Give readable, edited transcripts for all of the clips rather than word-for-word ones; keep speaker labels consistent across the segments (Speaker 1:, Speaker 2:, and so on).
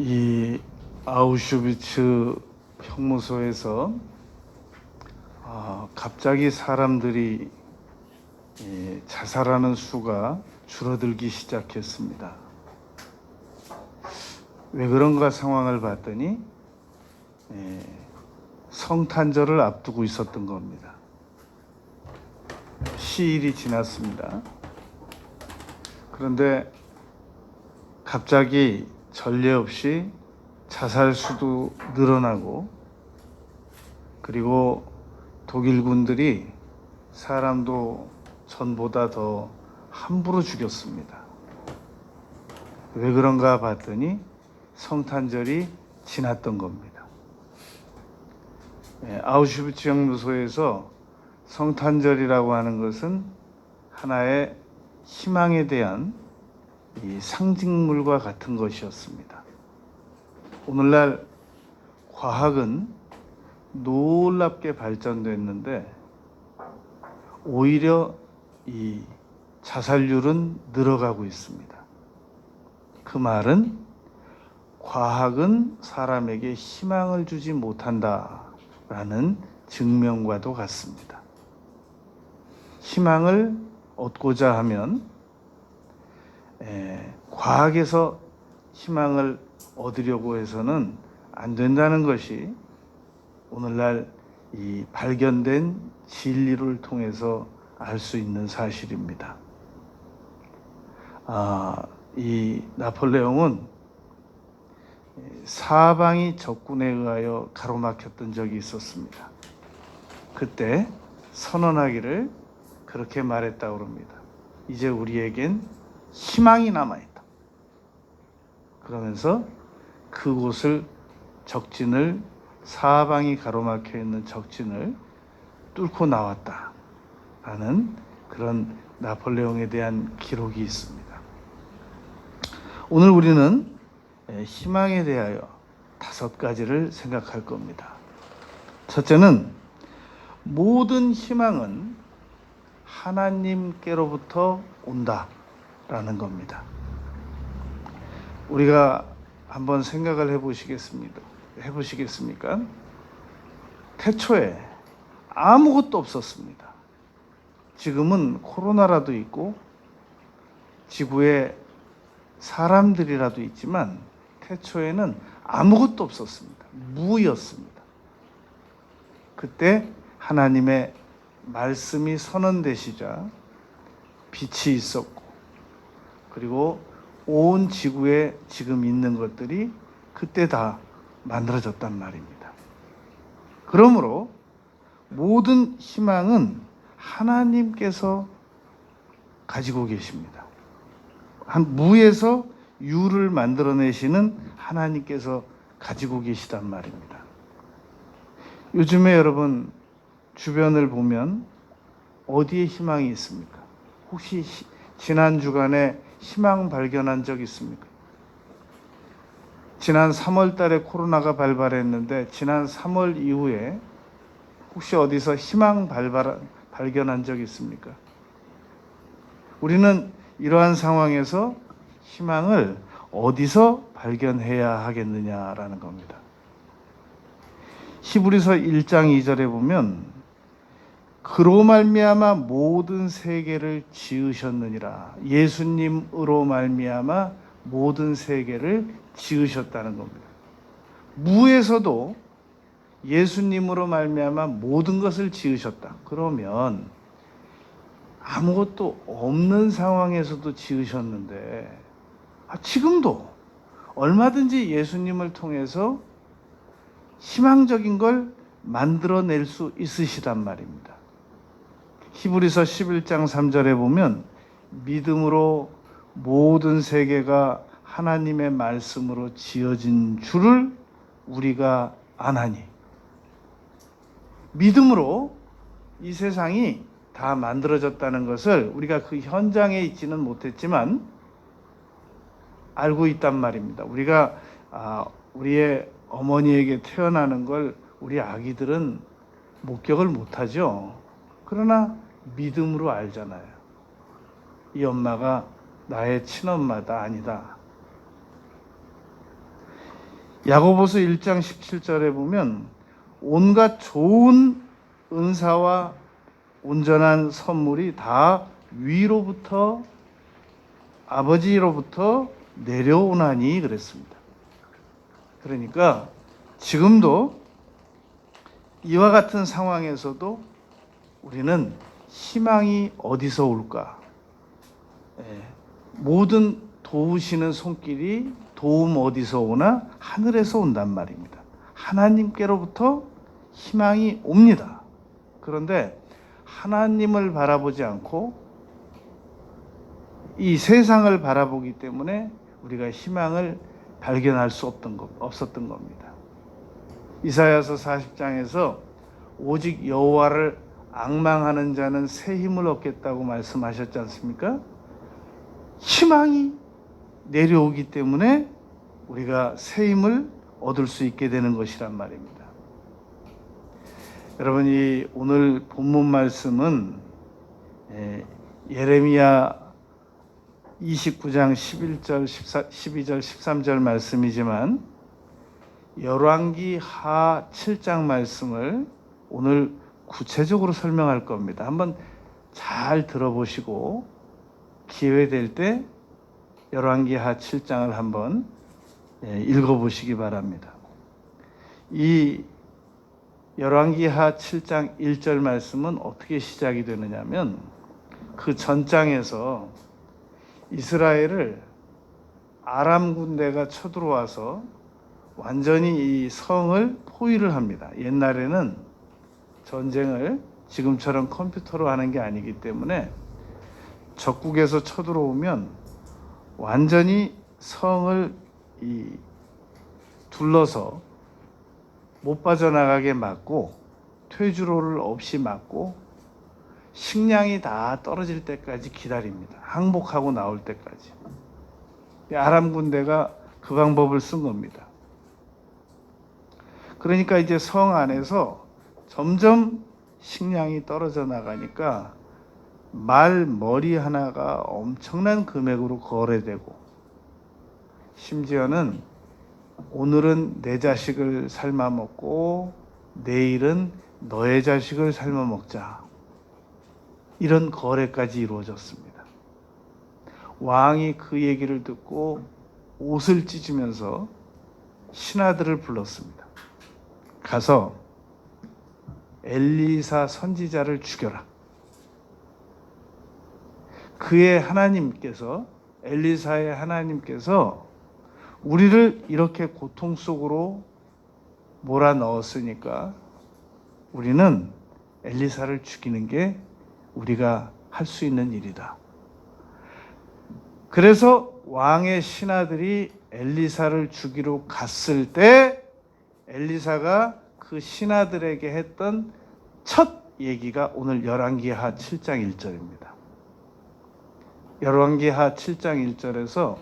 Speaker 1: 이 아우슈비츠 형무소에서 갑자기 사람들이 자살하는 수가 줄어들기 시작했습니다. 왜 그런가 상황을 봤더니 성탄절을 앞두고 있었던 겁니다. 시일이 지났습니다. 그런데 갑자기 전례 없이 자살 수도 늘어나고, 그리고 독일군들이 사람도 전보다 더 함부로 죽였습니다. 왜 그런가 봤더니 성탄절이 지났던 겁니다. 아우슈비츠 형무소에서 성탄절이라고 하는 것은 하나의 희망에 대한 이 상징물과 같은 것이었습니다. 오늘날 과학은 놀랍게 발전됐는데 오히려 이 자살률은 늘어가고 있습니다. 그 말은 과학은 사람에게 희망을 주지 못한다라는 증명과도 같습니다. 희망을 얻고자 하면 과학에서 희망을 얻으려고 해서는 안 된다는 것이 오늘날 이 발견된 진리를 통해서 알 수 있는 사실입니다. 이 나폴레옹은 사방이 적군에 의하여 가로막혔던 적이 있었습니다. 그때 선언하기를 그렇게 말했다고 합니다. 이제 우리에겐 희망이 남아있다. 그러면서 그곳을 적진을, 사방이 가로막혀 있는 적진을 뚫고 나왔다라는 그런 나폴레옹에 대한 기록이 있습니다. 오늘 우리는 희망에 대하여 5가지를 생각할 겁니다. 첫째는 모든 희망은 하나님께로부터 온다라는 겁니다. 우리가 한번 생각을 해보시겠습니까? 태초에 아무것도 없었습니다. 지금은 코로나라도 있고 지구에 사람들이라도 있지만 태초에는 아무것도 없었습니다. 무였습니다. 그때 하나님의 말씀이 선언되시자 빛이 있었고, 그리고 온 지구에 지금 있는 것들이 그때 다 만들어졌단 말입니다. 그러므로 모든 희망은 하나님께서 가지고 계십니다. 무에서 유를 만들어내시는 하나님께서 가지고 계시단 말입니다. 요즘에 여러분 주변을 보면 어디에 희망이 있습니까? 혹시 지난 주간에 희망 발견한 적 있습니까? 지난 3월 달에 코로나가 발발했는데 지난 3월 이후에 혹시 어디서 희망 발견한 적 있습니까? 우리는 이러한 상황에서 희망을 어디서 발견해야 하겠느냐라는 겁니다. 히브리서 1장 2절에 보면 그로 말미암아 모든 세계를 지으셨느니라. 예수님으로 말미암아 모든 세계를 지으셨다는 겁니다. 무에서도 예수님으로 말미암아 모든 것을 지으셨다. 그러면 아무것도 없는 상황에서도 지으셨는데 지금도 얼마든지 예수님을 통해서 희망적인 걸 만들어낼 수 있으시단 말입니다. 히브리서 11장 3절에 보면 믿음으로 모든 세계가 하나님의 말씀으로 지어진 줄을 우리가 아나니, 믿음으로 이 세상이 다 만들어졌다는 것을 우리가 그 현장에 있지는 못했지만 알고 있단 말입니다. 우리가 우리의 어머니에게 태어나는 걸 우리 아기들은 목격을 못하죠. 그러나 믿음으로 알잖아요. 이 엄마가 나의 친엄마다, 아니다. 야고보서 1장 17절에 보면 온갖 좋은 은사와 온전한 선물이 다 위로부터 아버지로부터 내려오나니 그랬습니다. 그러니까 지금도 이와 같은 상황에서도 우리는 희망이 어디서 올까? 모든 도우시는 손길이 도움 어디서 오나? 하늘에서 온단 말입니다. 하나님께로부터 희망이 옵니다. 그런데 하나님을 바라보지 않고 이 세상을 바라보기 때문에 우리가 희망을 발견할 수 없었던 겁니다. 이사야서 40장에서 오직 여호와를 앙망하는 자는 새 힘을 얻겠다고 말씀하셨지 않습니까? 희망이 내려오기 때문에 우리가 새 힘을 얻을 수 있게 되는 것이란 말입니다. 여러분, 이 오늘 본문 말씀은 예레미야 29장 11절, 12절, 13절 말씀이지만 열왕기 하 7장 말씀을 오늘 구체적으로 설명할 겁니다. 한번 잘 들어보시고 기회 될 때 열왕기 하 7장을 한번 읽어보시기 바랍니다. 이 열왕기 하 7장 1절 말씀은 어떻게 시작이 되느냐면 그 전장에서 이스라엘을 아람 군대가 쳐들어와서 완전히 이 성을 포위를 합니다. 옛날에는 전쟁을 지금처럼 컴퓨터로 하는 게 아니기 때문에 적국에서 쳐들어오면 완전히 성을 둘러서 못 빠져나가게 막고 퇴주로를 없이 막고 식량이 다 떨어질 때까지 기다립니다. 항복하고 나올 때까지. 아람 군대가 그 방법을 쓴 겁니다. 그러니까 이제 성 안에서 점점 식량이 떨어져 나가니까 말 머리 하나가 엄청난 금액으로 거래되고, 심지어는 오늘은 내 자식을 삶아 먹고 내일은 너의 자식을 삶아 먹자, 이런 거래까지 이루어졌습니다. 왕이 그 얘기를 듣고 옷을 찢으면서 신하들을 불렀습니다. 가서 엘리사 선지자를 죽여라. 그의 하나님께서, 엘리사의 하나님께서 우리를 이렇게 고통 속으로 몰아넣었으니까 우리는 엘리사를 죽이는 게 우리가 할 수 있는 일이다. 그래서 왕의 신하들이 엘리사를 죽이러 갔을 때 엘리사가 그 신하들에게 했던 첫 얘기가 오늘 열왕기하 7장 1절입니다. 열왕기하 7장 1절에서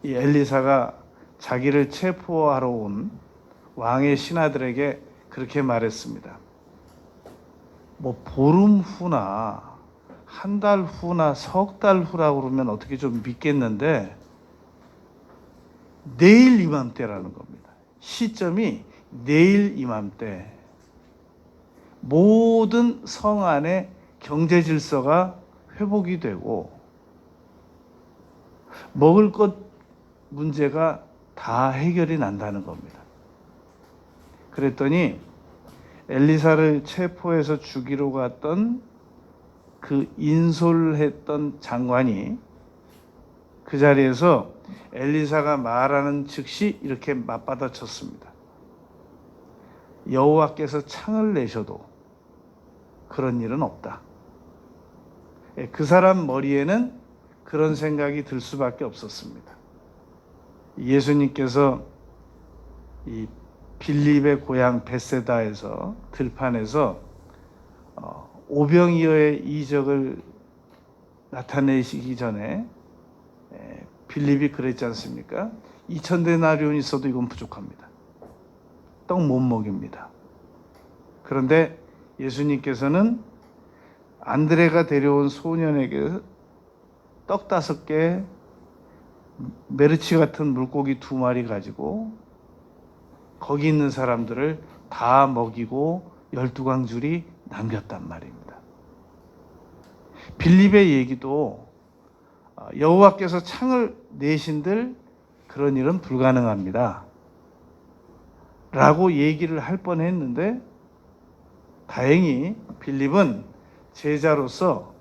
Speaker 1: 이 엘리사가 자기를 체포하러 온 왕의 신하들에게 그렇게 말했습니다. 뭐 보름 후나 한 달 후나 석 달 후라고 그러면 어떻게 좀 믿겠는데 내일 이맘때라는 겁니다. 시점이 내일 이맘때 모든 성 안에 경제 질서가 회복이 되고 먹을 것 문제가 다 해결이 난다는 겁니다. 그랬더니 엘리사를 체포해서 죽이러 갔던 그 인솔했던 장관이 그 자리에서 엘리사가 말하는 즉시 이렇게 맞받아쳤습니다. 여호와께서 창을 내셔도 그런 일은 없다. 그 사람 머리에는 그런 생각이 들 수밖에 없었습니다. 예수님께서 이 빌립의 고향 베세다에서 들판에서 오병이어의 이적을 나타내시기 전에 빌립이 그랬지 않습니까? 2000데나리온 있어도 이건 부족합니다. 떡 못 먹입니다. 그런데 예수님께서는 안드레가 데려온 소년에게 떡 5개, 메르치 같은 물고기 2마리 가지고 거기 있는 사람들을 다 먹이고 12광줄이 남겼단 말입니다. 빌립의 얘기도 여호와께서 창을 내신들 그런 일은 불가능합니다 라고 얘기를 할 뻔했는데, 다행히 빌립은 제자로서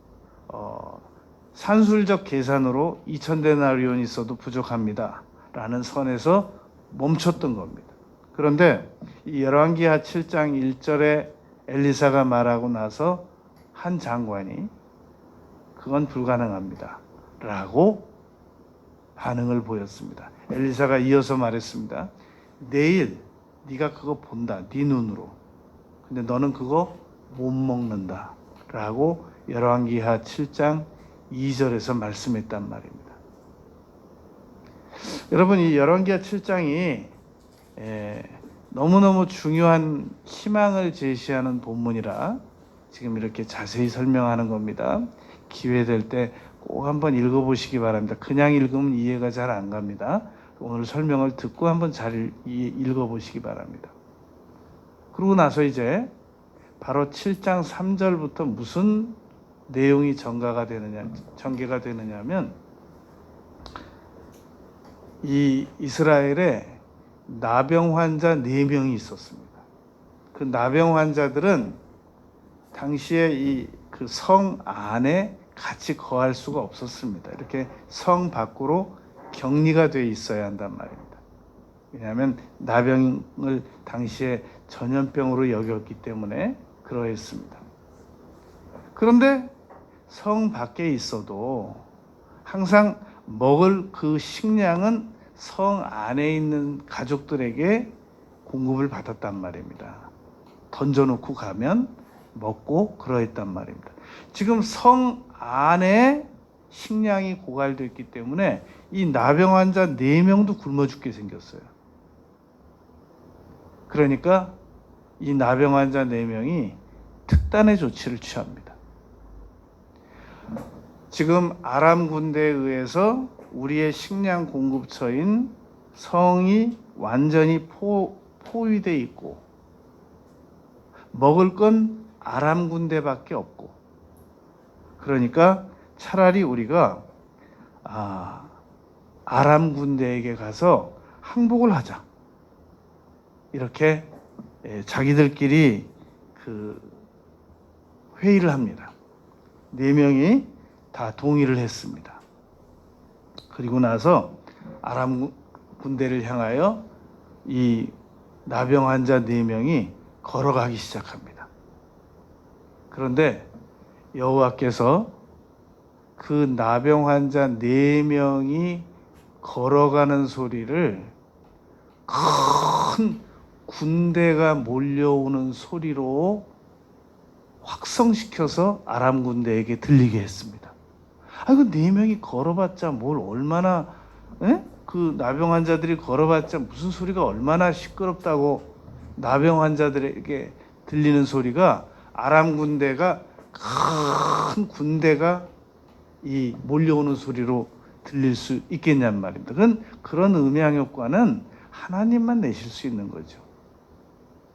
Speaker 1: 산술적 계산으로 2000데나리온이 있어도 부족합니다 라는 선에서 멈췄던 겁니다. 그런데 이 열왕기하 7장 1절에 엘리사가 말하고 나서 한 장관이 그건 불가능합니다 라고 반응을 보였습니다. 엘리사가 이어서 말했습니다. 내일 네가 그거 본다, 네 눈으로. 근데 너는 그거 못 먹는다 라고 열왕기하 7장 2절에서 말씀했단 말입니다. 여러분, 이 열왕기하 7장이 너무너무 중요한 희망을 제시하는 본문이라 지금 이렇게 자세히 설명하는 겁니다. 기회 될 때 꼭 한번 읽어보시기 바랍니다. 그냥 읽으면 이해가 잘 안 갑니다. 오늘 설명을 듣고 한번 잘 읽어보시기 바랍니다. 그러고 나서 이제 바로 7장 3절부터 무슨 내용이 전개가 되느냐면, 이 이스라엘에 나병 환자 4명이 있었습니다. 그 나병 환자들은 당시에 이 그 성 안에 같이 거할 수가 없었습니다. 이렇게 성 밖으로 격리가 돼 있어야 한단 말입니다. 왜냐하면 나병을 당시에 전염병으로 여겼기 때문에 그러했습니다. 그런데 성 밖에 있어도 항상 먹을 그 식량은 성 안에 있는 가족들에게 공급을 받았단 말입니다. 던져놓고 가면 먹고 그러했단 말입니다. 지금 성 안에 식량이 고갈됐기 때문에 이 나병 환자 4명도 굶어 죽게 생겼어요. 그러니까 이 나병 환자 4명이 특단의 조치를 취합니다. 지금 아람 군대에 의해서 우리의 식량 공급처인 성이 완전히 포위되어 있고 먹을 건 아람 군대밖에 없고, 그러니까 차라리 우리가 아람 군대에게 가서 항복을 하자, 이렇게 자기들끼리 그 회의를 합니다. 4명이 다 동의를 했습니다. 그리고 나서 아람 군대를 향하여 이 나병 환자 4명이 걸어가기 시작합니다. 그런데 여호와께서 그 나병 환자 4명이 걸어가는 소리를 큰 군대가 몰려오는 소리로 확성시켜서 아람 군대에게 들리게 했습니다. 그 4명이 걸어봤자 뭘 얼마나, 그 나병 환자들이 걸어봤자 무슨 소리가 얼마나 시끄럽다고, 나병 환자들에게 들리는 소리가 아람 군대가, 큰 군대가 이 몰려오는 소리로 들릴 수 있겠냔 말입니다. 그런 음향 효과는 하나님만 내실 수 있는 거죠.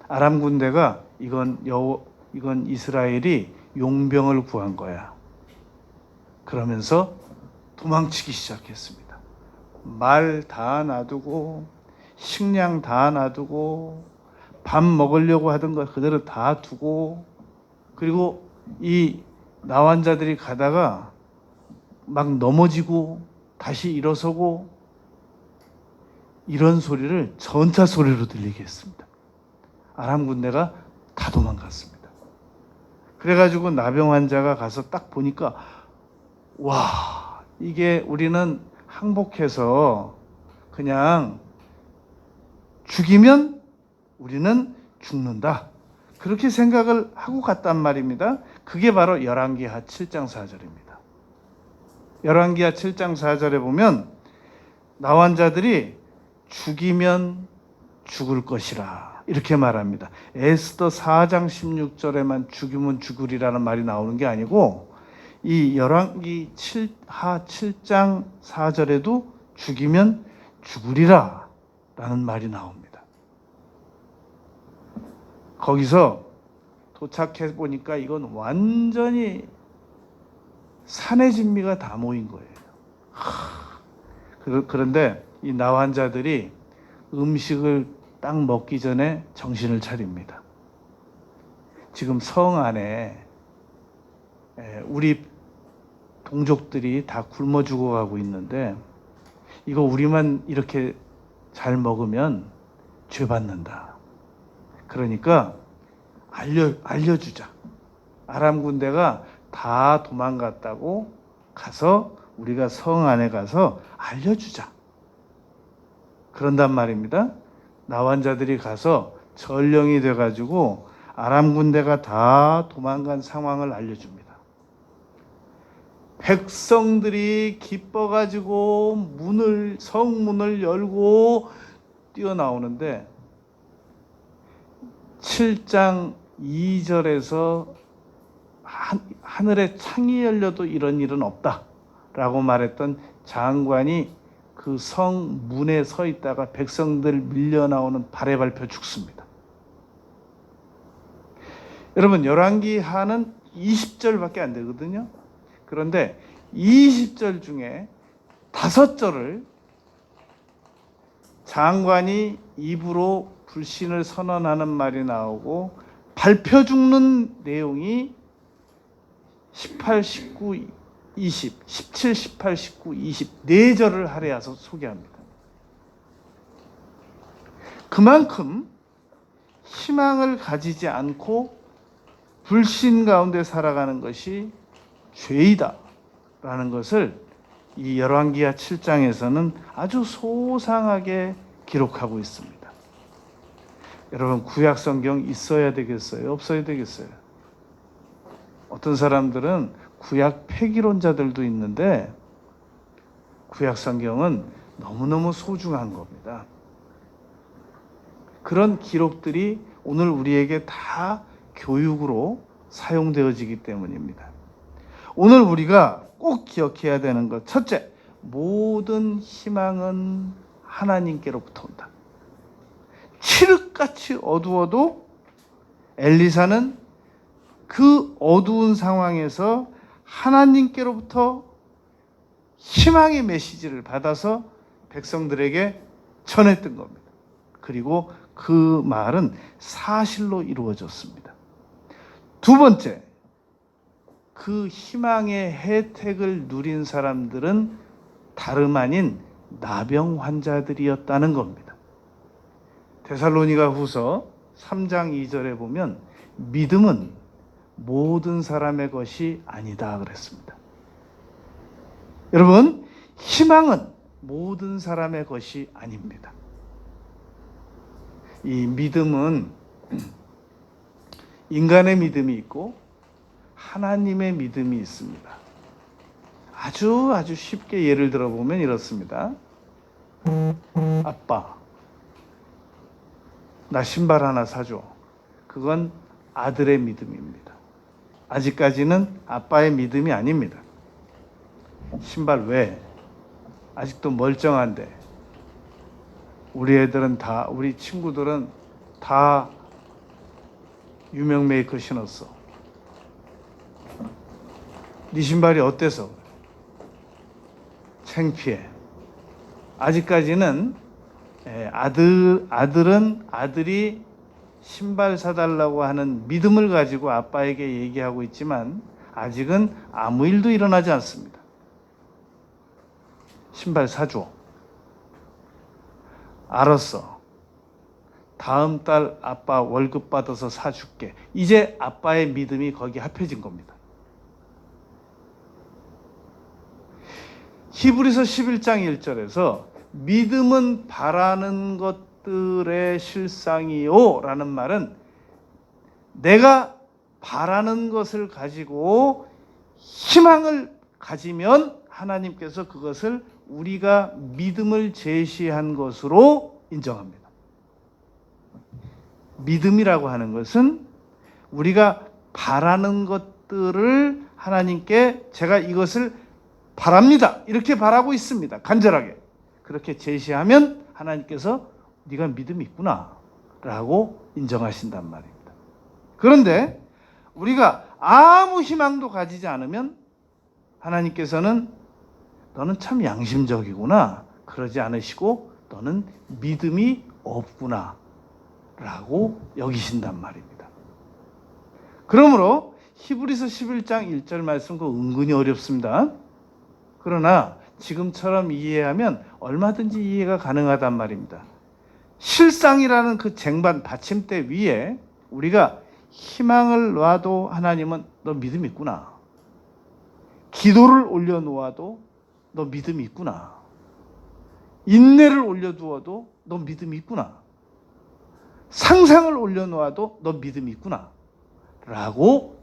Speaker 1: 아람 군대가 이건 이스라엘이 용병을 구한 거야, 그러면서 도망치기 시작했습니다. 말 다 놔두고 식량 다 놔두고 밥 먹으려고 하던 거 그대로 다 두고, 그리고 이 나환자들이 가다가 막 넘어지고 다시 일어서고, 이런 소리를 전차 소리로 들리게 했습니다. 아람 군대가 다 도망갔습니다. 그래가지고 나병 환자가 가서 딱 보니까, 와, 이게 우리는 항복해서 그냥 죽이면 우리는 죽는다, 그렇게 생각을 하고 갔단 말입니다. 그게 바로 열왕기하 7장 4절입니다. 열왕기하 7장 4절에 보면 나환자들이 죽이면 죽을 것이라 이렇게 말합니다. 에스더 4장 16절에만 죽이면 죽으리라는 말이 나오는 게 아니고, 이 열왕기하 7장 4절에도 죽이면 죽으리라 라는 말이 나옵니다. 거기서 도착해 보니까 이건 완전히 산의 진미가 다 모인 거예요. 그런데 이 나환자들이 음식을 딱 먹기 전에 정신을 차립니다. 지금 성 안에 우리 동족들이 다 굶어 죽어가고 있는데 이거 우리만 이렇게 잘 먹으면 죄 받는다. 그러니까 알려주자. 아람 군대가 다 도망갔다고 가서 우리가 성 안에 가서 알려주자. 그런단 말입니다. 나환자들이 가서 전령이 돼가지고 아람 군대가 다 도망간 상황을 알려줍니다. 백성들이 기뻐가지고 성문을 열고 뛰어나오는데 7장 2절에서 하늘에 창이 열려도 이런 일은 없다라고 말했던 장관이 그 성 문에 서 있다가 백성들 밀려 나오는 발에 밟혀 죽습니다. 여러분 열왕기 하는 20절밖에 안 되거든요. 그런데 20절 중에 5절을 장관이 입으로 불신을 선언하는 말이 나오고 밟혀 죽는 내용이 18, 19, 20, 17, 18, 19, 20 4절을 할애해서 소개합니다. 그만큼 희망을 가지지 않고 불신 가운데 살아가는 것이 죄이다 라는 것을 이 열왕기하 7장에서는 아주 소상하게 기록하고 있습니다. 여러분 구약 성경 있어야 되겠어요? 없어야 되겠어요? 어떤 사람들은 구약 폐기론자들도 있는데 구약 성경은 너무너무 소중한 겁니다. 그런 기록들이 오늘 우리에게 다 교육으로 사용되어지기 때문입니다. 오늘 우리가 꼭 기억해야 되는 것, 첫째, 모든 희망은 하나님께로부터 온다. 칠흑같이 어두워도 엘리사는 그 어두운 상황에서 하나님께로부터 희망의 메시지를 받아서 백성들에게 전했던 겁니다. 그리고 그 말은 사실로 이루어졌습니다. 두 번째, 그 희망의 혜택을 누린 사람들은 다름 아닌 나병 환자들이었다는 겁니다. 데살로니가 후서 3장 2절에 보면 믿음은 모든 사람의 것이 아니다 그랬습니다. 여러분, 희망은 모든 사람의 것이 아닙니다. 이 믿음은 인간의 믿음이 있고 하나님의 믿음이 있습니다. 아주 쉽게 예를 들어보면 이렇습니다. 아빠, 나 신발 하나 사줘. 그건 아들의 믿음입니다. 아직까지는 아빠의 믿음이 아닙니다. 신발 왜? 아직도 멀쩡한데. 우리 친구들은 다 유명 메이커 신었어. 네 신발이 어때서? 창피해. 아직까지는 아들은 아들이 신발 사달라고 하는 믿음을 가지고 아빠에게 얘기하고 있지만 아직은 아무 일도 일어나지 않습니다. 신발 사줘. 알았어. 다음 달 아빠 월급 받아서 사줄게. 이제 아빠의 믿음이 거기 합해진 겁니다. 히브리서 11장 1절에서 믿음은 바라는 것들의 실상이요 라는 말은 내가 바라는 것을 가지고 희망을 가지면 하나님께서 그것을 우리가 믿음을 제시한 것으로 인정합니다. 믿음이라고 하는 것은 우리가 바라는 것들을 하나님께 제가 이것을 바랍니다. 이렇게 바라고 있습니다. 간절하게. 그렇게 제시하면 하나님께서 네가 믿음이 있구나 라고 인정하신단 말입니다. 그런데 우리가 아무 희망도 가지지 않으면 하나님께서는 너는 참 양심적이구나, 그러지 않으시고 너는 믿음이 없구나 라고 여기신단 말입니다. 그러므로 히브리서 11장 1절 말씀 그 은근히 어렵습니다. 그러나 지금처럼 이해하면 얼마든지 이해가 가능하단 말입니다. 실상이라는 그 쟁반 받침대 위에 우리가 희망을 놔도 하나님은 너 믿음 있구나, 기도를 올려놓아도 너 믿음이 있구나, 인내를 올려두어도 너 믿음이 있구나, 상상을 올려놓아도 너 믿음이 있구나 라고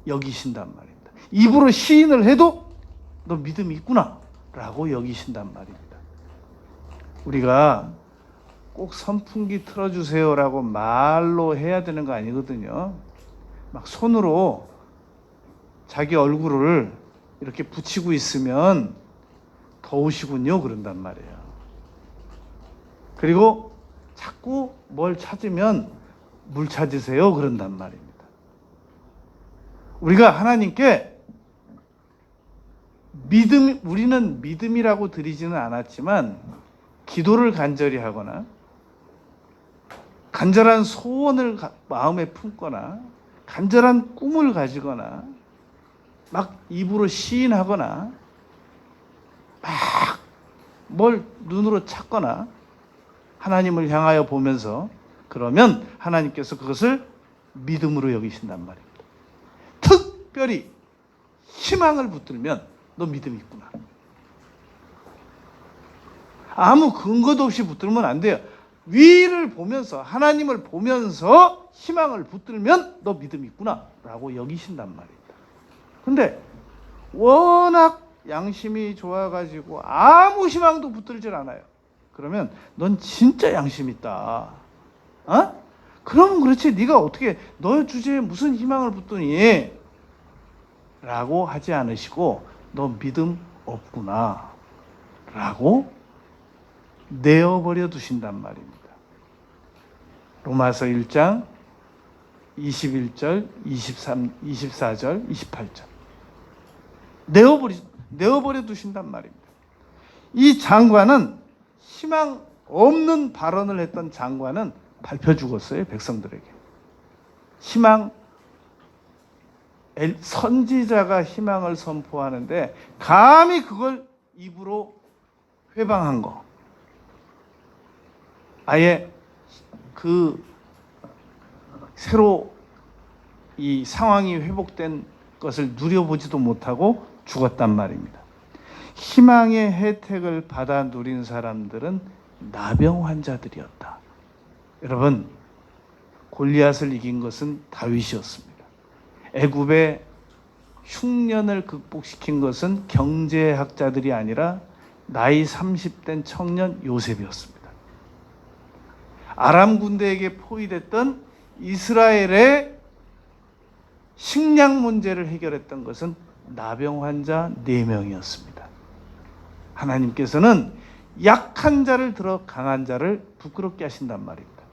Speaker 1: 여기신단 말입니다. 입으로 시인을 해도 너 믿음이 있구나 라고 여기신단 말입니다. 우리가 꼭 선풍기 틀어주세요라고 말로 해야 되는 거 아니거든요. 막 손으로 자기 얼굴을 이렇게 붙이고 있으면 더우시군요 그런단 말이에요. 그리고 자꾸 뭘 찾으면 물 찾으세요 그런단 말입니다. 우리가 하나님께 우리는 믿음이라고 드리지는 않았지만 기도를 간절히 하거나 간절한 소원을 마음에 품거나 간절한 꿈을 가지거나 막 입으로 시인하거나 막 뭘 눈으로 찾거나 하나님을 향하여 보면서 그러면 하나님께서 그것을 믿음으로 여기신단 말입니다. 특별히 희망을 붙들면 너 믿음이 있구나. 아무 근거도 없이 붙들면 안 돼요. 위를 보면서 하나님을 보면서 희망을 붙들면 너 믿음이 있구나 라고 여기신단 말입니다. 근데 워낙 양심이 좋아가지고 아무 희망도 붙들질 않아요. 그러면 넌 진짜 양심 있다. 어? 그러면 그렇지, 네가 어떻게 너 주제에 무슨 희망을 붙드니? 라고 하지 않으시고 너 믿음 없구나 라고 내어버려 두신단 말입니다. 로마서 1장 21절, 23, 24절, 28절 내어버려 두신단 말입니다. 이 장관은 희망 없는 발언을 했던 장관은 밟혀 죽었어요. 백성들에게. 선지자가 희망을 선포하는데 감히 그걸 입으로 회방한 거, 아예 그 새로 이 상황이 회복된 것을 누려보지도 못하고 죽었단 말입니다. 희망의 혜택을 받아 누린 사람들은 나병 환자들이었다. 여러분, 골리앗을 이긴 것은 다윗이었습니다. 애굽의 흉년을 극복시킨 것은 경제학자들이 아니라 나이 30된 청년 요셉이었습니다. 아람 군대에게 포위됐던 이스라엘의 식량 문제를 해결했던 것은 나병 환자 4명이었습니다. 하나님께서는 약한 자를 들어 강한 자를 부끄럽게 하신단 말입니다.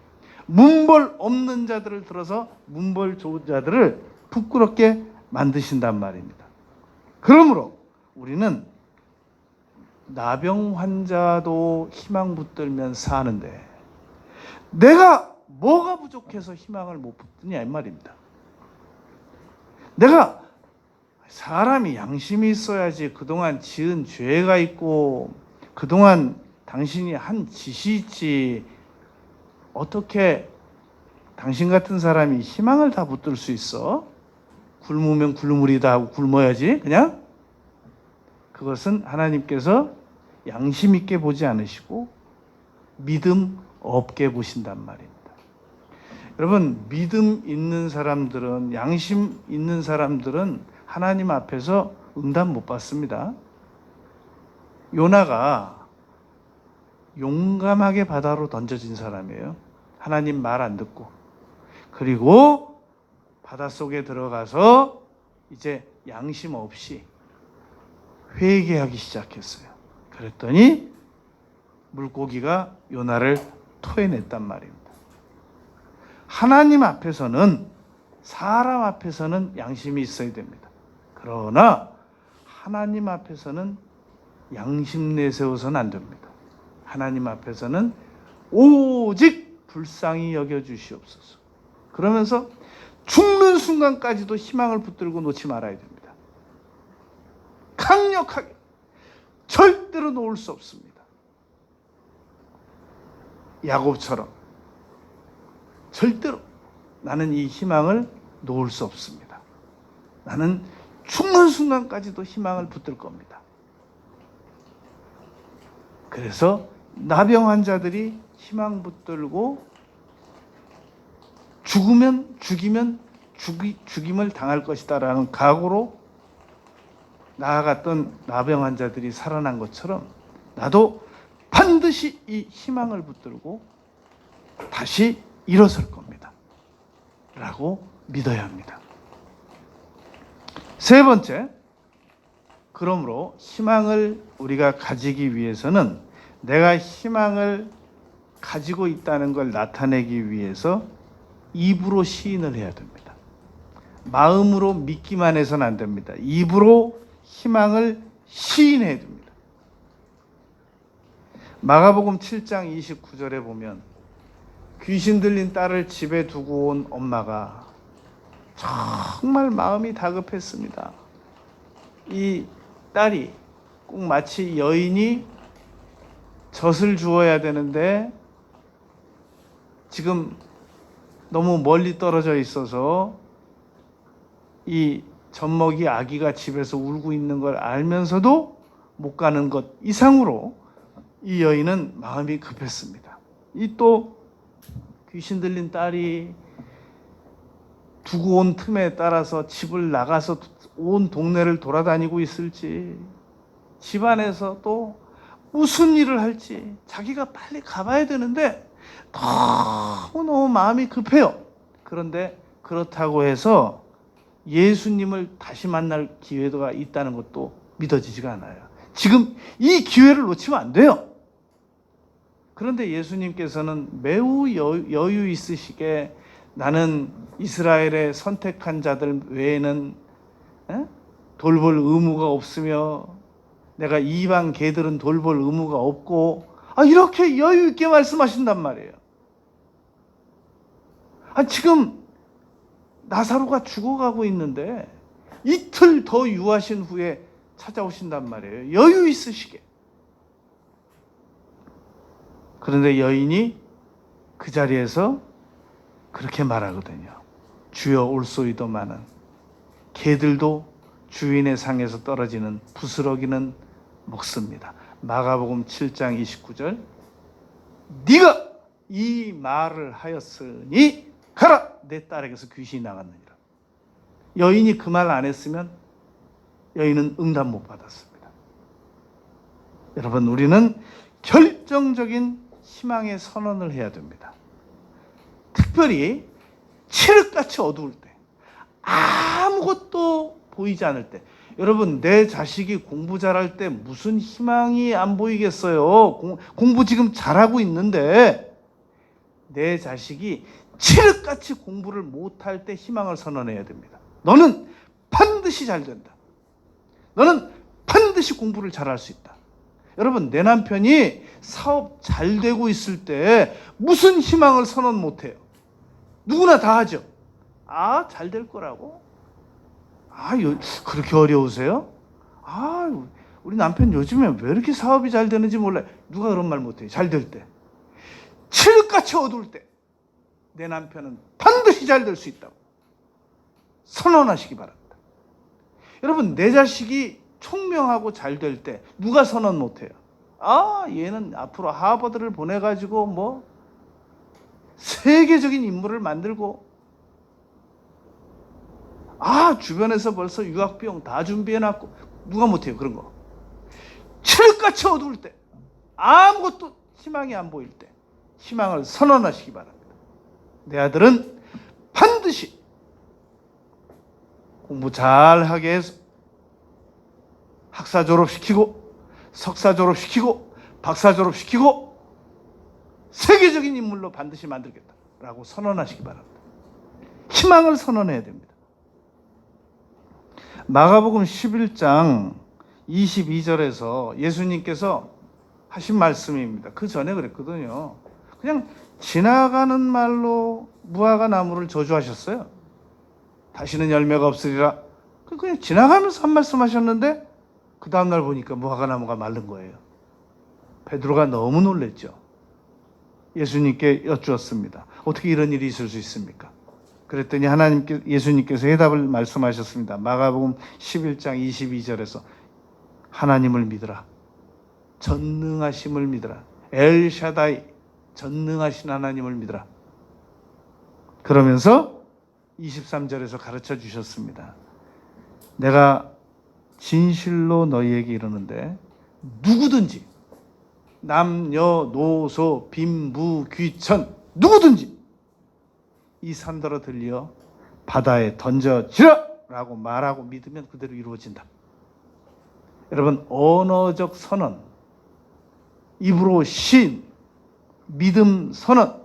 Speaker 1: 문벌 없는 자들을 들어서 문벌 좋은 자들을 부끄럽게 만드신단 말입니다. 그러므로 우리는 나병 환자도 희망 붙들면 사는데 내가 뭐가 부족해서 희망을 못 붙드냐 이 말입니다. 내가 사람이 양심이 있어야지 그동안 지은 죄가 있고 그동안 당신이 한 짓이 있지 어떻게 당신 같은 사람이 희망을 다 붙들 수 있어? 굶으면 굶으리다 하고 굶어야지 그냥? 그것은 하나님께서 양심 있게 보지 않으시고 믿음 없게 보신단 말입니다. 여러분, 믿음 있는 사람들은, 양심 있는 사람들은 하나님 앞에서 응답 못 받습니다. 요나가 용감하게 바다로 던져진 사람이에요. 하나님 말 안 듣고. 그리고 바닷속에 들어가서 이제 양심 없이 회개하기 시작했어요. 그랬더니 물고기가 요나를 토해냈단 말입니다. 하나님 앞에서는 사람 앞에서는 양심이 있어야 됩니다. 그러나 하나님 앞에서는 양심 내세워서는 안 됩니다. 하나님 앞에서는 오직 불쌍히 여겨주시옵소서. 그러면서 죽는 순간까지도 희망을 붙들고 놓지 말아야 됩니다. 강력하게 절대로 놓을 수 없습니다. 야곱처럼 절대로 나는 이 희망을 놓을 수 없습니다. 나는 죽는 순간까지도 희망을 붙들 겁니다. 그래서 나병 환자들이 희망 붙들고 죽이면 죽임을 당할 것이다라는 각오로 나아갔던 나병 환자들이 살아난 것처럼 나도 반드시 이 희망을 붙들고 다시 일어설 겁니다. 라고 믿어야 합니다. 세 번째, 그러므로 희망을 우리가 가지기 위해서는 내가 희망을 가지고 있다는 걸 나타내기 위해서 입으로 시인을 해야 됩니다. 마음으로 믿기만 해서는 안 됩니다. 입으로 희망을 시인해야 됩니다. 마가복음 7장 29절에 보면 귀신 들린 딸을 집에 두고 온 엄마가 정말 마음이 다급했습니다. 이 딸이 꼭 마치 여인이 젖을 주어야 되는데 지금 너무 멀리 떨어져 있어서 이 젖먹이 아기가 집에서 울고 있는 걸 알면서도 못 가는 것 이상으로 이 여인은 마음이 급했습니다. 이 또 귀신 들린 딸이 두고 온 틈에 따라서 집을 나가서 온 동네를 돌아다니고 있을지, 집안에서 또 무슨 일을 할지 자기가 빨리 가봐야 되는데 너무너무 마음이 급해요. 그런데 그렇다고 해서 예수님을 다시 만날 기회가 있다는 것도 믿어지지가 않아요. 지금 이 기회를 놓치면 안 돼요. 그런데 예수님께서는 매우 여유 있으시게 나는 이스라엘의 선택한 자들 외에는 돌볼 의무가 없으며 내가 이방 개들은 돌볼 의무가 없고 이렇게 여유 있게 말씀하신단 말이에요. 지금 나사로가 죽어가고 있는데 이틀 더 유하신 후에 찾아오신단 말이에요. 여유 있으시게. 그런데 여인이 그 자리에서 그렇게 말하거든요. 주여 올소이도마는 개들도 주인의 상에서 떨어지는 부스러기는 먹습니다. 마가복음 7장 29절 네가 이 말을 하였으니 가라! 내 딸에게서 귀신이 나갔느니라. 여인이 그 말 안 했으면 여인은 응답 못 받았습니다. 여러분, 우리는 결정적인 희망의 선언을 해야 됩니다. 특별히 칠흑같이 어두울 때, 아무것도 보이지 않을 때. 여러분, 내 자식이 공부 잘할 때 무슨 희망이 안 보이겠어요? 공부 지금 잘하고 있는데 내 자식이 칠흑같이 공부를 못할 때 희망을 선언해야 됩니다. 너는 반드시 잘 된다. 너는 반드시 공부를 잘할 수 있다. 여러분, 내 남편이 사업 잘 되고 있을 때 무슨 희망을 선언 못해요? 누구나 다 하죠. 잘 될 거라고? 그렇게 어려우세요? 우리 남편 요즘에 왜 이렇게 사업이 잘 되는지 몰라요. 누가 그런 말 못해요? 잘 될 때. 칠흑같이 어두울 때 내 남편은 반드시 잘 될 수 있다고 선언하시기 바랍니다. 여러분, 내 자식이 총명하고 잘 될 때 누가 선언 못해요? 얘는 앞으로 하버드를 보내가지고 세계적인 인물을 만들고 주변에서 벌써 유학비용 다 준비해놨고 누가 못해요 그런 거. 칠흑같이 어두울 때, 아무것도 희망이 안 보일 때 희망을 선언하시기 바랍니다. 내 아들은 반드시 공부 잘하게 해서 학사 졸업시키고 석사 졸업시키고 박사 졸업시키고 세계적인 인물로 반드시 만들겠다라고 선언하시기 바랍니다. 희망을 선언해야 됩니다. 마가복음 11장 22절에서 예수님께서 하신 말씀입니다. 그 전에 그랬거든요. 그냥 지나가는 말로 무화과 나무를 저주하셨어요. 다시는 열매가 없으리라. 그냥 지나가면서 한 말씀 하셨는데 그 다음날 보니까 무화과 나무가 마른 거예요. 베드로가 너무 놀랬죠. 예수님께 여쭈었습니다. 어떻게 이런 일이 있을 수 있습니까? 그랬더니 예수님께서 해답을 말씀하셨습니다. 마가복음 11장 22절에서 하나님을 믿으라. 전능하심을 믿으라. 엘샤다이, 전능하신 하나님을 믿으라. 그러면서 23절에서 가르쳐 주셨습니다. 내가 진실로 너희에게 이르는데 누구든지 남녀노소 빈부귀천 누구든지 이 산더러 들려 바다에 던져지라 라고 말하고 믿으면 그대로 이루어진다. 여러분, 언어적 선언, 입으로 신, 믿음 선언,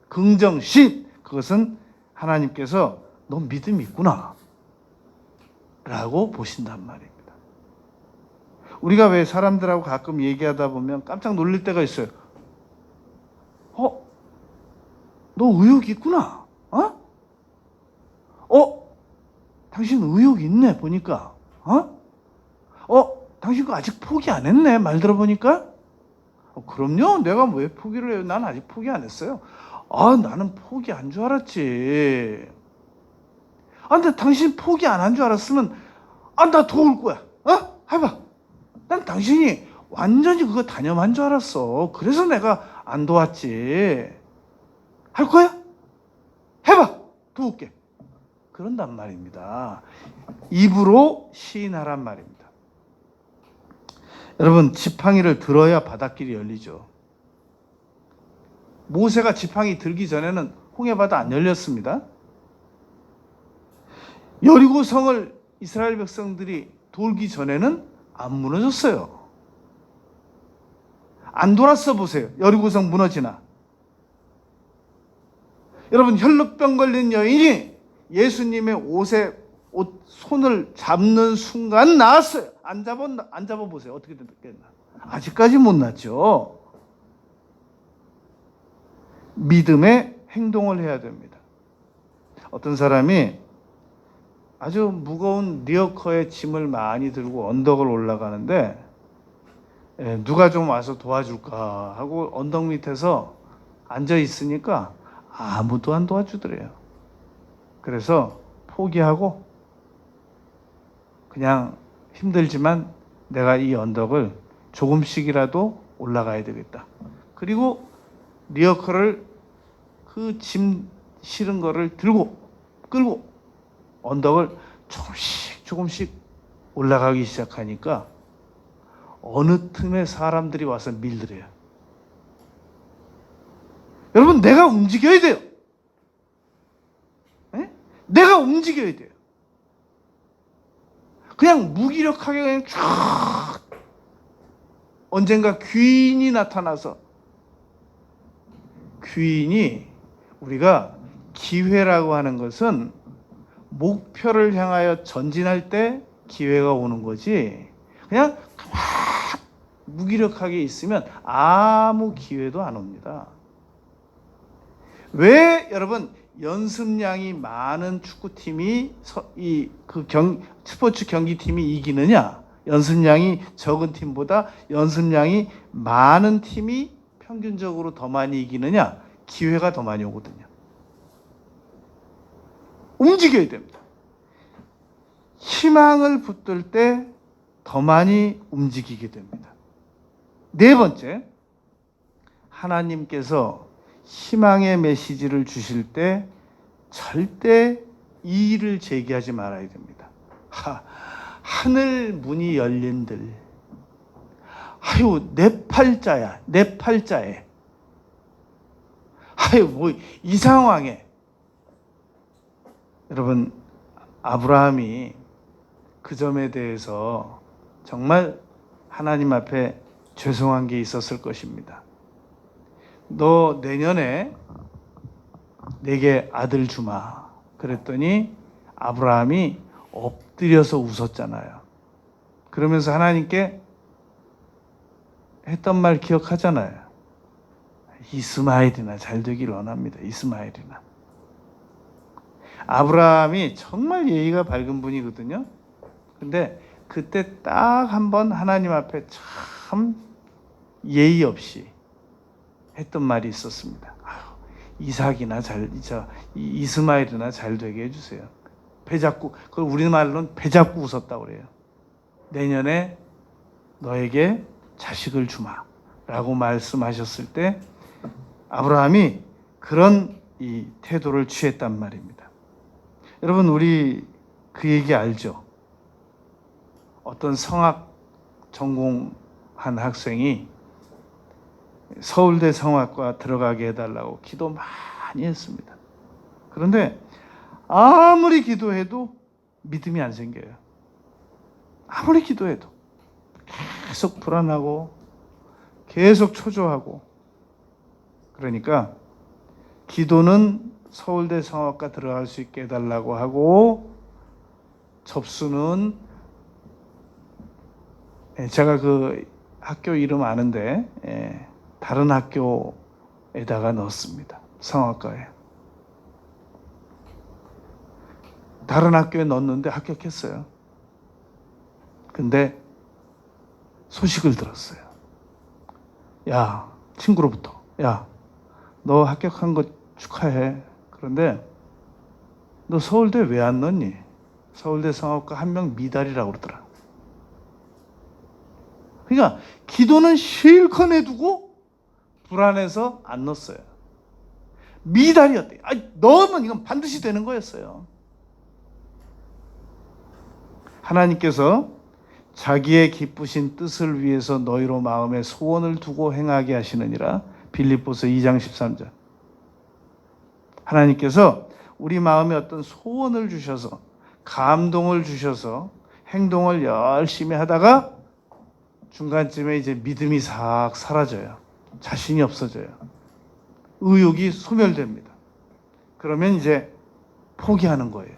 Speaker 1: 긍정 신, 그것은 하나님께서 너 믿음 있구나 라고 보신단 말입니다. 우리가 왜 사람들하고 가끔 얘기하다 보면 깜짝 놀랄 때가 있어요. 너 의욕 있구나. 당신 의욕 있네 보니까. 당신 그 아직 포기 안 했네 말 들어보니까. 그럼요. 내가 왜 포기를 해요? 난 아직 포기 안 했어요. 나는 포기 안 줄 알았지. 근데 당신 포기 안 한 줄 알았으면 나 도울 거야. 해봐. 난 당신이 완전히 그거 단념한 줄 알았어. 그래서 내가 안 도왔지. 할 거야? 해봐. 도울게. 그런단 말입니다. 입으로 시인하란 말입니다. 여러분, 지팡이를 들어야 바닷길이 열리죠. 모세가 지팡이 들기 전에는 홍해바다 안 열렸습니다. 여리고 성을 이스라엘 백성들이 돌기 전에는 안 무너졌어요. 안 돌았어 보세요. 여리고 성 무너지나. 여러분, 혈루병 걸린 여인이 예수님의 옷 손을 잡는 순간 나았어요. 안 잡아보세요. 어떻게 됐겠나. 아직까지 못 났죠. 믿음의 행동을 해야 됩니다. 어떤 사람이 아주 무거운 리어커의 짐을 많이 들고 언덕을 올라가는데 누가 좀 와서 도와줄까 하고 언덕 밑에서 앉아 있으니까 아무도 안 도와주더래요. 그래서 포기하고 그냥 힘들지만 내가 이 언덕을 조금씩이라도 올라가야 되겠다. 그리고 리어커를 그 짐 실은 거를 끌고 언덕을 조금씩 올라가기 시작하니까 어느 틈에 사람들이 와서 밀더래요. 여러분, 내가 움직여야 돼요. 내가 움직여야 돼요. 그냥 무기력하게 그냥 쫙 언젠가 귀인이 나타나서 귀인이 우리가 기회라고 하는 것은 목표를 향하여 전진할 때 기회가 오는 거지 그냥 무기력하게 있으면 아무 기회도 안 옵니다. 왜 여러분 연습량이 많은 축구팀이 스포츠 경기팀이 이기느냐? 연습량이 적은 팀보다 연습량이 많은 팀이 평균적으로 더 많이 이기느냐? 기회가 더 많이 오거든요. 움직여야 됩니다. 희망을 붙들 때 더 많이 움직이게 됩니다. 네 번째, 하나님께서 희망의 메시지를 주실 때 절대 이의를 제기하지 말아야 됩니다. 하늘 문이 열린들. 내 팔자야. 내 팔자에. 이 상황에. 여러분, 아브라함이 그 점에 대해서 정말 하나님 앞에 죄송한 게 있었을 것입니다. 너 내년에 내게 아들 주마. 그랬더니 아브라함이 엎드려서 웃었잖아요. 그러면서 하나님께 했던 말 기억하잖아요. 이스마엘이나 잘 되기를 원합니다. 이스마엘이나. 아브라함이 정말 예의가 밝은 분이거든요. 근데 그때 딱 한 번 하나님 앞에 참 예의 없이 했던 말이 있었습니다. 이삭이나 이스마엘이나 잘 되게 해주세요. 배 잡고, 그걸 우리말로는 배 잡고 웃었다고 그래요. 내년에 너에게 자식을 주마 라고 말씀하셨을 때 아브라함이 그런 이 태도를 취했단 말입니다. 여러분, 우리 그 얘기 알죠? 어떤 성악 전공한 학생이 서울대 성악과 들어가게 해달라고 기도 많이 했습니다. 그런데 아무리 기도해도 믿음이 안 생겨요. 아무리 기도해도 계속 불안하고 계속 초조하고. 그러니까 기도는 서울대 성악과 들어갈 수 있게 해달라고 하고, 접수는 제가 그 학교 이름 아는데 다른 학교에다가 넣었습니다. 성악과에. 다른 학교에 넣었는데 합격했어요. 근데 소식을 들었어요. 야, 친구로부터. 야, 너 합격한 거 축하해. 그런데 너 서울대 왜 안 넣니? 서울대 성악과 한 명 미달이라고 그러더라. 그러니까 기도는 실컷 해두고 불안해서 안 넣었어요. 미달이었대. 넣으면 이건 반드시 되는 거였어요. 하나님께서 자기의 기쁘신 뜻을 위해서 너희로 마음에 소원을 두고 행하게 하시느니라. 빌립보서 2장 13절. 하나님께서 우리 마음에 어떤 소원을 주셔서, 감동을 주셔서 행동을 열심히 하다가 중간쯤에 이제 믿음이 싹 사라져요. 자신이 없어져요. 의욕이 소멸됩니다. 그러면 이제 포기하는 거예요.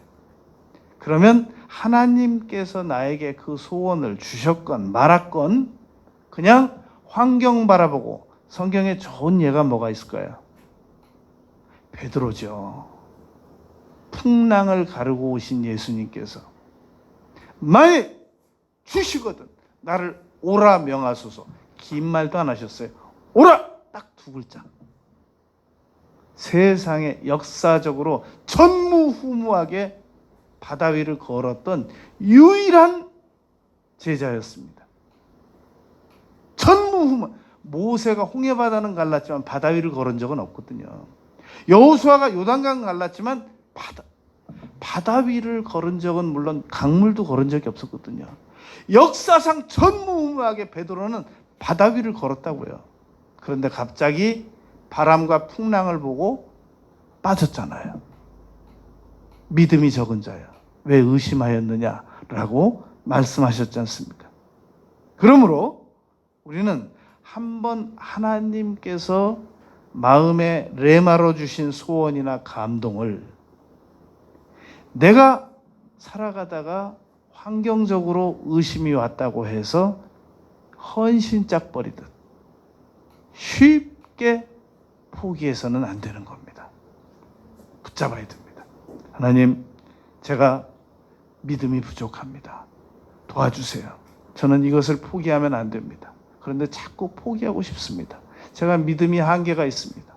Speaker 1: 그러면 하나님께서 나에게 그 소원을 주셨건 말았건 그냥 환경 바라보고, 성경에 좋은 예가 뭐가 있을까요? 베드로죠. 풍랑을 가르고 오신 예수님께서 만약 주시거든 나를 오라 명하소서. 긴 말도 안 하셨어요. 오라! 딱 두 글자. 세상에 역사적으로 전무후무하게 바다 위를 걸었던 유일한 제자였습니다. 전무후무. 모세가 홍해바다는 갈랐지만 바다 위를 걸은 적은 없거든요. 여호수아가 요단강 갈랐지만 바다 위를 걸은 적은, 물론 강물도 걸은 적이 없었거든요. 역사상 전무후무하게 베드로는 바다 위를 걸었다고요. 그런데 갑자기 바람과 풍랑을 보고 빠졌잖아요. 믿음이 적은 자야, 왜 의심하였느냐라고 말씀하셨지 않습니까? 그러므로 우리는 한번 하나님께서 마음에 레마로 주신 소원이나 감동을 내가 살아가다가 환경적으로 의심이 왔다고 해서 헌신짝 버리듯 쉽게 포기해서는 안 되는 겁니다. 붙잡아야 됩니다. 하나님, 제가 믿음이 부족합니다. 도와주세요. 저는 이것을 포기하면 안 됩니다. 그런데 자꾸 포기하고 싶습니다. 제가 믿음이 한계가 있습니다.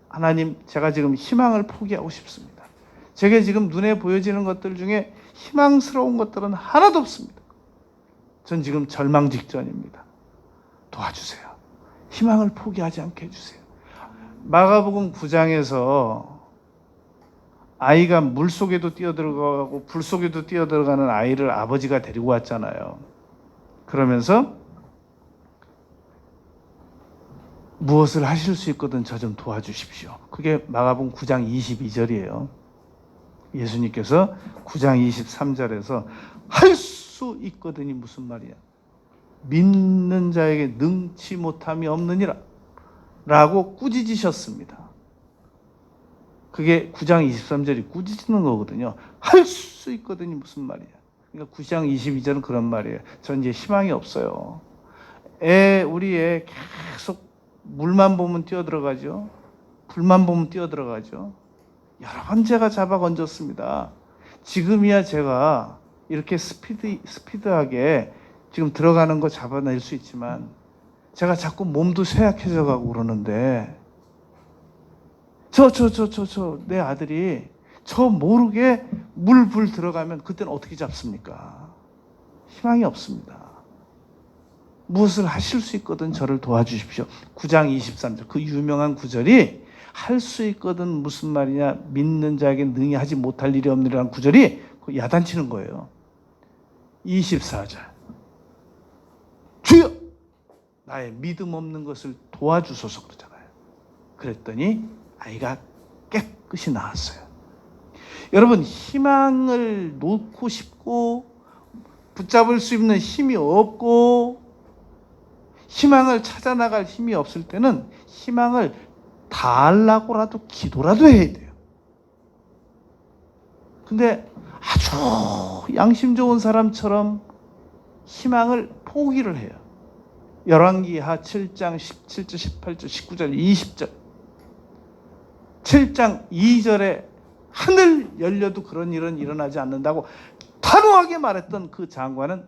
Speaker 1: 하나님, 제가 지금 희망을 포기하고 싶습니다. 제게 지금 눈에 보여지는 것들 중에 희망스러운 것들은 하나도 없습니다. 전 지금 절망 직전입니다. 도와주세요. 희망을 포기하지 않게 해주세요. 마가복음 9장에서 아이가 물 속에도 뛰어들어가고 불 속에도 뛰어들어가는 아이를 아버지가 데리고 왔잖아요. 그러면서 무엇을 하실 수 있거든 저 좀 도와주십시오. 그게 마가복음 9장 22절이에요. 예수님께서 9장 23절에서 할 수 있거든이 무슨 말이야? 믿는 자에게 능치 못함이 없느니라 라고 꾸짖으셨습니다. 그게 9장 23절이 꾸짖는 거거든요. 할 수 있거든요. 무슨 말이야. 그러니까 9장 22절은 그런 말이에요. 전 이제 희망이 없어요. 우리 애 계속 물만 보면 뛰어들어가죠. 불만 보면 뛰어들어가죠. 여러 번 제가 잡아 건졌습니다. 지금이야 제가 이렇게 스피드하게 지금 들어가는 거 잡아낼 수 있지만 제가 자꾸 몸도 쇠약해져 가고 그러는데 내 아들이 저 모르게 불 들어가면 그때는 어떻게 잡습니까? 희망이 없습니다. 무엇을 하실 수 있거든 저를 도와주십시오. 9장 23절 그 유명한 구절이 할 수 있거든 무슨 말이냐 믿는 자에게 능히 하지 못할 일이 없느라는 구절이 야단치는 거예요. 24절 주여 나의 믿음 없는 것을 도와주소서 그러잖아요. 그랬더니 아이가 깨끗이 나았어요. 여러분 희망을 놓고 싶고 붙잡을 수 있는 힘이 없고 희망을 찾아 나갈 힘이 없을 때는 희망을 달라고라도 기도라도 해야 돼요. 근데 아주 양심 좋은 사람처럼 희망을 포기를 해요. 열왕기하 7장 17절, 18절, 19절, 20절 7장 2절에 하늘 열려도 그런 일은 일어나지 않는다고 단호하게 말했던 그 장관은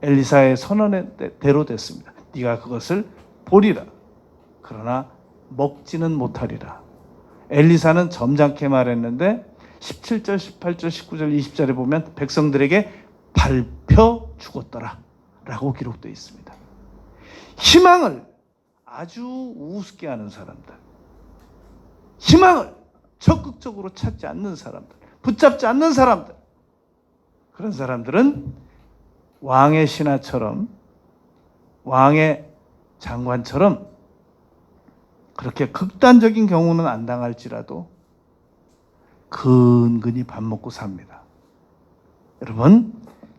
Speaker 1: 엘리사의 선언대로 됐습니다. 네가 그것을 보리라. 그러나 먹지는 못하리라. 엘리사는 점잖게 말했는데 17절, 18절, 19절, 20절에 보면 백성들에게 밟혀 죽었더라 라고 기록되어 있습니다. 희망을 아주 우습게 하는 사람들, 희망을 적극적으로 찾지 않는 사람들, 붙잡지 않는 사람들, 그런 사람들은 왕의 신하처럼 왕의 장관처럼 그렇게 극단적인 경우는 안 당할지라도 근근히 밥 먹고 삽니다. 여러분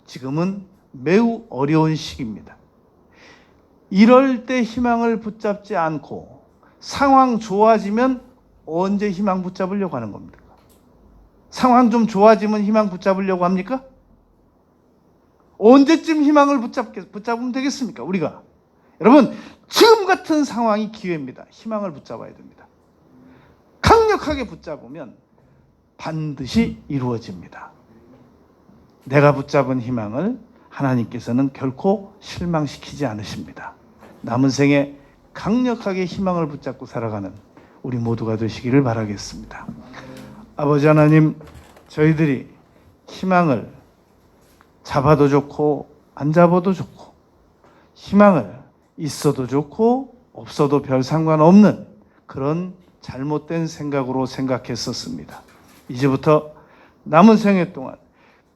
Speaker 1: 지금은 매우 어려운 시기입니다. 이럴 때 희망을 붙잡지 않고 상황 좋아지면 언제 희망 붙잡으려고 하는 겁니까? 상황 좀 좋아지면 희망 붙잡으려고 합니까? 언제쯤 희망을 붙잡으면 되겠습니까? 우리가. 여러분 지금 같은 상황이 기회입니다. 희망을 붙잡아야 됩니다. 강력하게 붙잡으면 반드시 이루어집니다. 내가 붙잡은 희망을 하나님께서는 결코 실망시키지 않으십니다. 남은 생에 강력하게 희망을 붙잡고 살아가는 우리 모두가 되시기를 바라겠습니다. 아버지 하나님, 저희들이 희망을 잡아도 좋고 안 잡아도 좋고 희망을 있어도 좋고 없어도 별 상관없는 그런 잘못된 생각으로 생각했었습니다. 이제부터 남은 생애 동안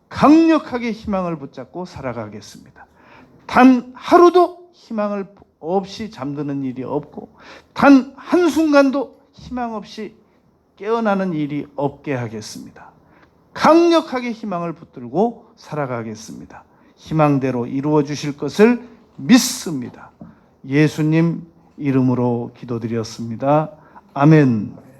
Speaker 1: 강력하게 희망을 붙잡고 살아가겠습니다. 단 하루도 희망을 없이 잠드는 일이 없고 단 한순간도 희망 없이 깨어나는 일이 없게 하겠습니다. 강력하게 희망을 붙들고 살아가겠습니다. 희망대로 이루어 주실 것을 믿습니다. 예수님 이름으로 기도드렸습니다. 아멘.